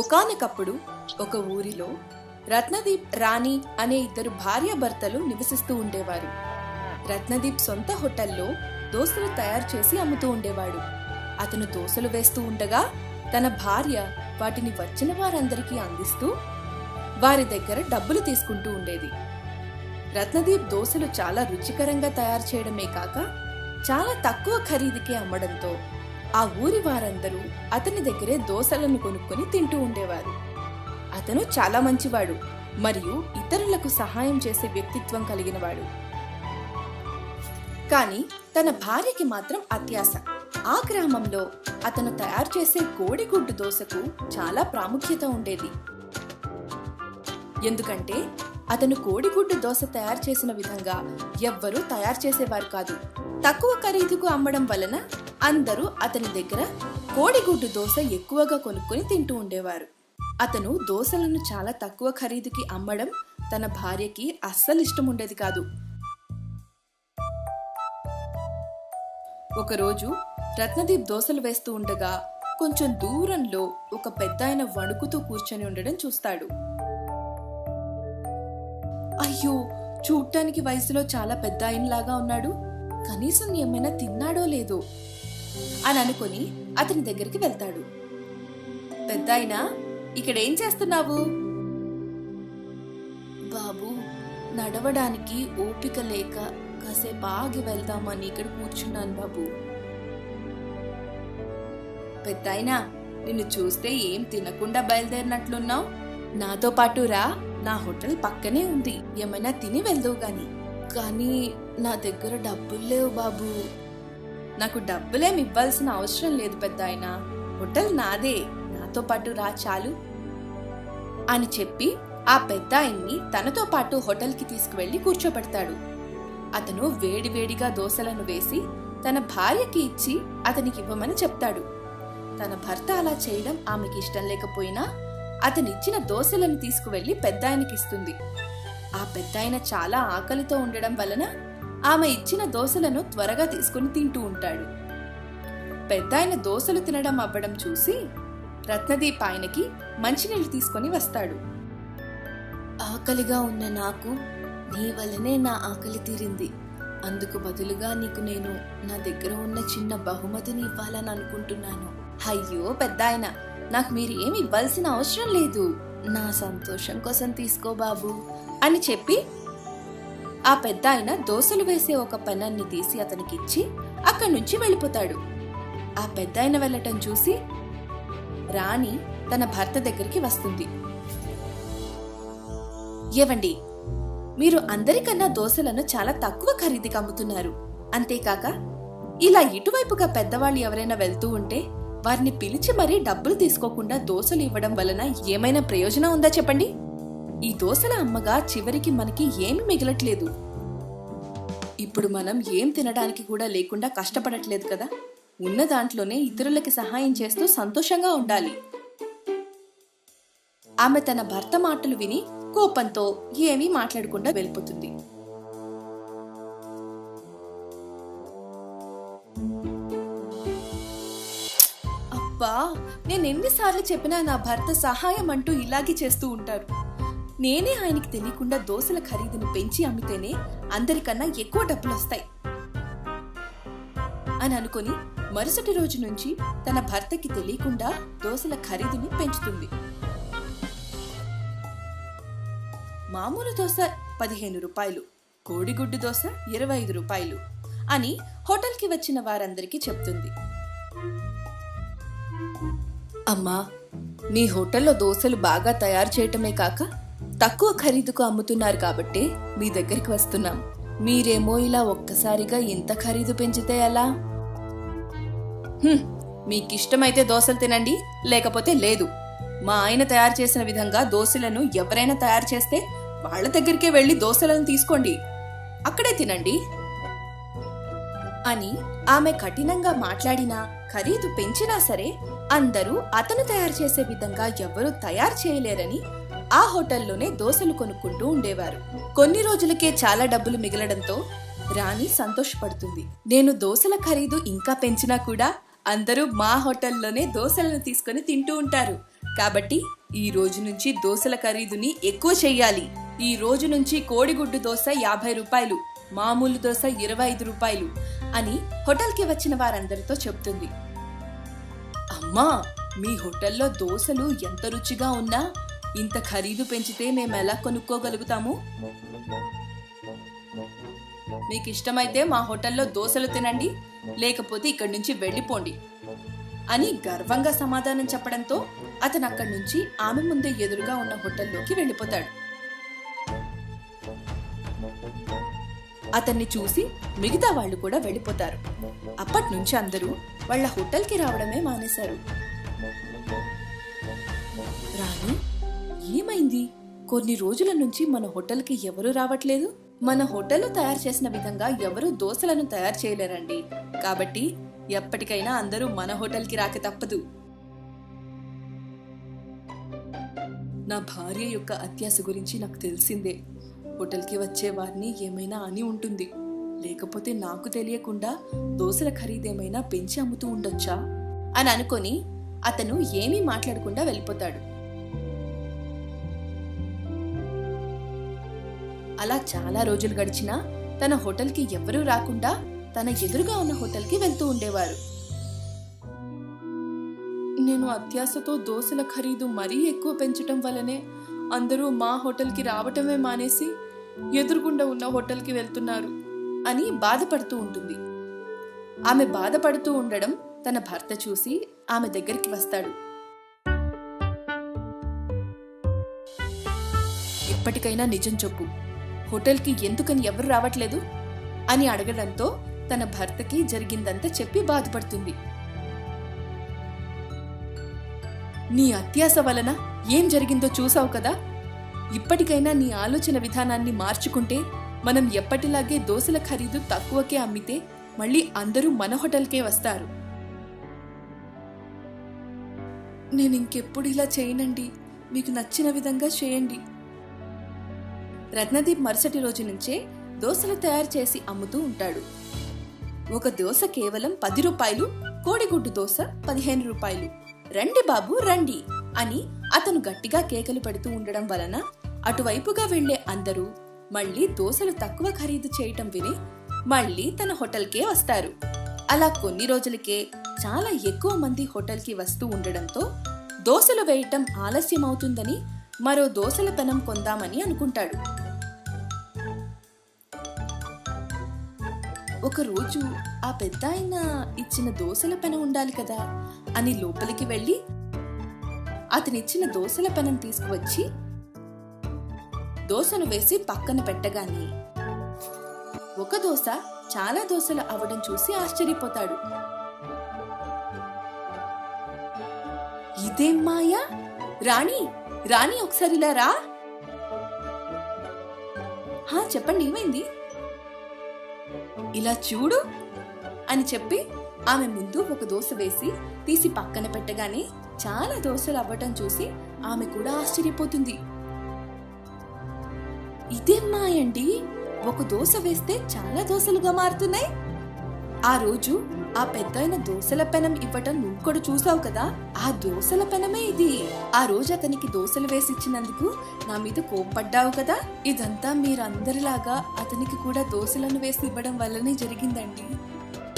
ఒకానొకప్పుడు ఒక ఊరిలో రత్నదీప్, రాణి అనే ఇద్దరు భార్యాభర్తలు నివసిస్తూ ఉండేవారు. రత్నదీప్ సొంత హోటల్లో దోసలు తయారు చేసి అమ్ముతూ ఉండేవాడు. అతను దోసలు వేస్తూ ఉండగా తన భార్య వాటిని వచ్చిన వారందరికీ అందిస్తూ వారి దగ్గర డబ్బులు తీసుకుంటూ ఉండేది. రత్నదీప్ దోసలు చాలా రుచికరంగా తయారు చేయడమే కాక చాలా తక్కువ ఖరీదుకే అమ్మడంతో ఆ ఊరి వారందరూ అతని దగ్గరే దోసలను కొనుక్కొని తింటూ ఉండేవారు. అతను చాలా మంచివాడు మరియు ఇతరులకు సహాయం చేసే వ్యక్తిత్వం కలిగినవాడు. కానీ తన భార్యకి మాత్రం అత్యాశ. ఆ గ్రామంలో అతను తయారు చేసే కోడిగుడ్డు దోసకు చాలా ప్రాముఖ్యత ఉండేది. ఎందుకంటే అతను కోడిగుడ్డు దోస తయారు చేసిన విధంగా ఎవ్వరూ తయారు చేసేవారు కాదు. తక్కువ ఖరీదుకు అమ్మడం వలన అందరూ అతని దగ్గర కోడిగుడ్డు దోస ఎక్కువగా కొనుక్కొని తింటూ ఉండేవారు. అతను దోసలను చాలా తక్కువ ఖరీదుకి అమ్మడం తన భార్యకి అస్సలు ఇష్టం ఉండేది కాదు. ఒకరోజు రత్నదీప్ దోసలు వేస్తూ ఉండగా కొంచెం దూరంలో ఒక పెద్దాయన వణుకుతూ కూర్చొని ఉండడం చూస్తాడు. అయ్యో, చూడటానికి వయసులో చాలా పెద్ద ఆయనలాగా ఉన్నాడు, కనీసం ఏమైనా తిన్నాడో లేదో అని అనుకుని అతని దగ్గరికి వెళ్తాడు. పెద్దాయనా, ఇక్కడేం చేస్తున్నావు? బాబు, నడవడానికి ఓపిక లేక కాసేపు ఆగి వెళ్దామని ఇక్కడ కూర్చున్నాను బాబు. పెద్దాయనా, నిన్ను చూస్తే ఏం తినకుండా బయలుదేరినట్లున్నావు. నాతో పాటు రా, నా హోటల్ పక్కనే ఉంది, ఏమైనా తిని వెళ్దావు గాని. కానీ నా దగ్గర డబ్బులు లేవు బాబు. నాకు డబ్బులేం ఇవ్వాల్సిన అవసరం లేదు పెద్దాయనా, హోటల్ నాదే, నాతో పాటు రా చాలు అని చెప్పి ఆ పెద్దాయన్ని తనతో పాటు హోటల్కి తీసుకువెళ్లి కూర్చోబెడతాడు. అతను వేడివేడిగా దోసలను వేసి తన భార్యకి ఇచ్చి అతనికి ఇవ్వమని చెప్తాడు. తన భర్త అలా చేయడం ఆమెకి ఇష్టం లేకపోయినా అతనిచ్చిన దోసలను తీసుకువెళ్లి పెద్దాయనకి ఇస్తుంది. ఆ పెద్దాయన చాలా ఆకలితో ఉండడం వలన ఆమె ఇచ్చిన దోసలను త్వరగా తీసుకుని తింటూ ఉంటాడు. పెద్దాయన దోసలు తినడం అవ్వడం చూసి రత్నదీప్ ఆయనకి మంచినీళ్ళు తీసుకొని వస్తాడు. ఆకలిగా ఉన్న నాకు నీ వల్లనే నా ఆకలి తీరింది. అందుకు బదులుగా నీకు నేను నా దగ్గర ఉన్న చిన్న బహుమతిని ఇవ్వాలని అనుకుంటున్నాను. అయ్యో పెద్దాయన, నాకు మీరు ఏమి ఇవ్వాల్సిన అవసరం లేదు, నా సంతోషం కోసం తీసుకో బాబు అని చెప్పి ఆ పెద్దాయన దోసలు వేసే ఒక పెనాన్ని తీసి అతనికిచ్చి అక్కడి నుంచి వెళ్ళిపోతాడు. ఆ పెద్దాయన వెళ్ళటం చూసి రాణి తన భర్త దగ్గరికి వస్తుంది. ఏవండి, మీరు అందరికన్నా దోసలను చాలా తక్కువ ఖరీదుకి అమ్ముతున్నారు. అంతేకాక ఇలా ఇటువైపుగా పెద్దవాళ్ళు ఎవరైనా వెళ్తూ ఉంటే వారిని పిలిచి మరీ డబ్బులు తీసుకోకుండా దోసలు ఇవ్వడం వలన ఏమైనా ప్రయోజనం ఉందా చెప్పండి? ఈ దోసల అమ్మగా చివరికి మనకి ఏమి మిగలట్లేదు. ఇప్పుడు మనం ఏం తినడానికి కూడా లేకుండా కష్టపడట్లేదు కదా. ఉన్న దాంట్లోనే ఇతరులకి సహాయం చేస్తూ సంతోషంగా ఉండాలి. ఆమె తన భర్త మాటలు విని కోపంతో ఏమీ మాట్లాడకుండా వెళ్ళిపోతుంది. అబ్బా, నేను ఎన్నిసార్లు చెప్పినా నా భర్త సహాయం అంటూ ఇలాగే చేస్తూ ఉంటారు. నేనే ఆయనకి తెలియకుండా దోసల ఖరీదును పెంచి అమ్మితేనే అందరికన్నా ఎక్కువ డబ్బులు వస్తాయి అని అనుకుని మరుసటి రోజు నుంచి తన భర్తకి తెలియకుండా దోసల ఖరీదుని పెంచుతుంది. మామూలు దోస 15 రూపాయలు, కోడిగుడ్డు దోస 25 రూపాయలు అని హోటల్కి వచ్చిన వారందరికీ చెప్తుంది. అమ్మా, మీ హోటల్లో దోసలు బాగా తయారు చేయటమే కాక తక్కువ ఖరీదుకు అమ్ముతున్నారు కాబట్టి మీ దగ్గరికి వస్తున్నాం. మీరేమో ఇలా ఒక్కసారిగా ఇంత ఖరీదు పెంచితే ఎలా? మీకిష్టమైతే దోసలు తినండి, లేకపోతే లేదు. మా ఆయన తయారు చేసిన విధంగా దోసలను ఎవరైనా తయారు చేస్తే వాళ్ళ దగ్గరికే వెళ్లి దోసలను తీసుకోండి, అక్కడే తినండి అని ఆమె కఠినంగా మాట్లాడినా ఖరీదు పెంచినా సరే అందరూ అతను తయారు చేసే విధంగా ఎవ్వరూ తయారు చేయలేరని ఆ హోటల్లోనే దోసలు కొనుక్కుంటూ ఉండేవారు. కొన్ని రోజులకే చాలా డబ్బులు మిగలడంతో రాణి సంతోషపడుతుంది. నేను దోసల ఖరీదు ఇంకా పెంచినా కూడా అందరూ మా హోటల్లోనే దోశలను తీసుకొని తింటూ ఉంటారు. కాబట్టి ఈ రోజు నుంచి దోశల ఖరీదుని ఎక్కువ చెయ్యాలి. ఈ రోజు నుంచి కోడిగుడ్డు దోశ 50 రూపాయలు, మామూలు దోశ 25 రూపాయలు అని హోటల్కి వచ్చిన వారందరితో చెప్తుంది. అమ్మా, మీ హోటల్లో దోశలు ఎంత రుచిగా ఉన్నా ఇంత ఖరీదు పెంచితే మేము ఎలా కొనుక్కోగలుగుతాము? మీకు ఇష్టమైతే మా హోటల్లో దోశలు తినండి, లేకపోతే ఇక్కడి నుంచి వెళ్ళిపోండి అని గర్వంగా సమాధానం చెప్పడంతో అతను అక్కడి నుంచి ఆమె ముందే ఎదురుగా ఉన్న హోటల్లోకి వెళ్ళిపోతాడు. అతన్ని చూసి మిగతా వాళ్ళు కూడా వెళ్ళిపోతారు. అప్పటి నుంచి అందరూ వాళ్ళ హోటల్కి రావడమే మానేశారు. రాణి, ఏమైంది? కొన్ని రోజుల నుంచి మన హోటల్కి ఎవరూ రావట్లేదు. మన హోటల్లో తయారు చేసిన విధంగా ఎవరూ దోశలను తయారు చేయలేరండి. కాబట్టి ఎప్పటికైనా అందరూ మన హోటల్కి రాక తప్పదు. నా భార్య యొక్క అత్యాశ గురించి నాకు తెలిసిందే. హోటల్కి వచ్చే వారిని ఏమైనా అని ఉంటుంది, లేకపోతే నాకు తెలియకుండా దోశల ఖరీదేమైనా పెంచి అమ్ముతూ ఉండొచ్చా అని అనుకొని అతను ఏమీ మాట్లాడకుండా వెళ్ళిపోతాడు. అలా చాలా రోజులు గడిచినా తన హోటల్కి ఎవరూ రాకుండా తన ఎదురుగా ఉన్న హోటల్కి వెళ్తూ ఉండేవారు. నేను అత్యాశతో దోశల ఖరీదు మరీ ఎక్కువ పెంచటం వల్లనే అందరూ మా హోటల్కి రావటమే మానేసి ఎదురుగుండా ఉన్న హోటల్కి వెళ్తున్నారు అని బాధపడుతూ ఉంటుంది. ఆమె బాధపడుతూ ఉండడం తన భర్త చూసి ఆమె దగ్గరికి వస్తాడు. ఇప్పటికైనా నిజం చెప్పు, హోటల్కి ఎందుకని ఎవరు రావట్లేదు అని అడగడంతో తన భర్తకి జరిగిందంతా చెప్పి బాధపడుతుంది. నీ అత్యాశ వలన ఏం జరిగిందో చూసావు కదా. ఇప్పటికైనా నీ ఆలోచన విధానాన్ని మార్చుకుంటే మనం ఎప్పటిలాగే దోశల ఖరీదు తక్కువకే అమ్మితే మళ్ళీ అందరూ మన హోటల్కే వస్తారు. నేను ఇంకెప్పుడు ఇలా చేయనండి, మీకు నచ్చిన విధంగా చేయండి. రత్నదీప్ మరుసటి రోజు నుంచే దోశలు తయారు చేసి అమ్ముతూ ఉంటాడు. ఒక దోశ కేవలం 10 రూపాయలు, కోడిగుడ్డు దోశ 15 రూపాయలు. రండి బాబు రండి అని అతను గట్టిగా కేకలు పెడుతూ ఉండడం వలన అటువైపుగా వెళ్లే అందరూ మళ్లీ దోశలు తక్కువ ఖరీదు చేయటం విని మళ్లీ తన హోటల్కే వస్తారు. అలా కొన్ని రోజులకే చాలా ఎక్కువ మంది హోటల్కి వస్తూ ఉండడంతో దోశలు వేయటం ఆలస్యమవుతుందని మరో దోశల పెనం కొందామని అనుకుంటాడు. ఒకరోజు ఆ పెద్ద ఆయన ఇచ్చిన దోశల పెనం ఉండాలి కదా అని లోపలికి వెళ్లి అతనిచ్చిన దోశల పెనం తీసుకువచ్చి దోశను వేసి పక్కన పెట్టగానే ఒక దోశ చాలా దోశలు అవ్వడం చూసి ఆశ్చర్యపోతాడు. ఇదేం మాయా? రాణి రాణి ఒకసారి ఇలా రా. చెప్పండి, ఏమైంది? ఇలా చూడు అని చెప్పి ఆమె ముందు ఒక దోశ వేసి తీసి పక్కన పెట్టగానే చాలా దోశలు అవ్వటం చూసి ఆమె కూడా ఆశ్చర్యపోతుంది. ఇదేం మాయండి, ఒక దోశ వేస్తే చాలా దోశలుగా మారుతున్నాయి. ఆ రోజు ఆ పెద్దయిన దోశల పెనం ఇవ్వటం నువ్వు కూడా చూసావు కదా, ఆ దోశల పెనమే ఇది. ఆ రోజు అతనికి దోశలు వేసి ఇచ్చినందుకు నా మీద కోప్పడ్డావు కదా, ఇదంతా మీరందరిలాగా అతనికి కూడా దోశలను వేసి ఇవ్వడం వల్లనే జరిగిందండి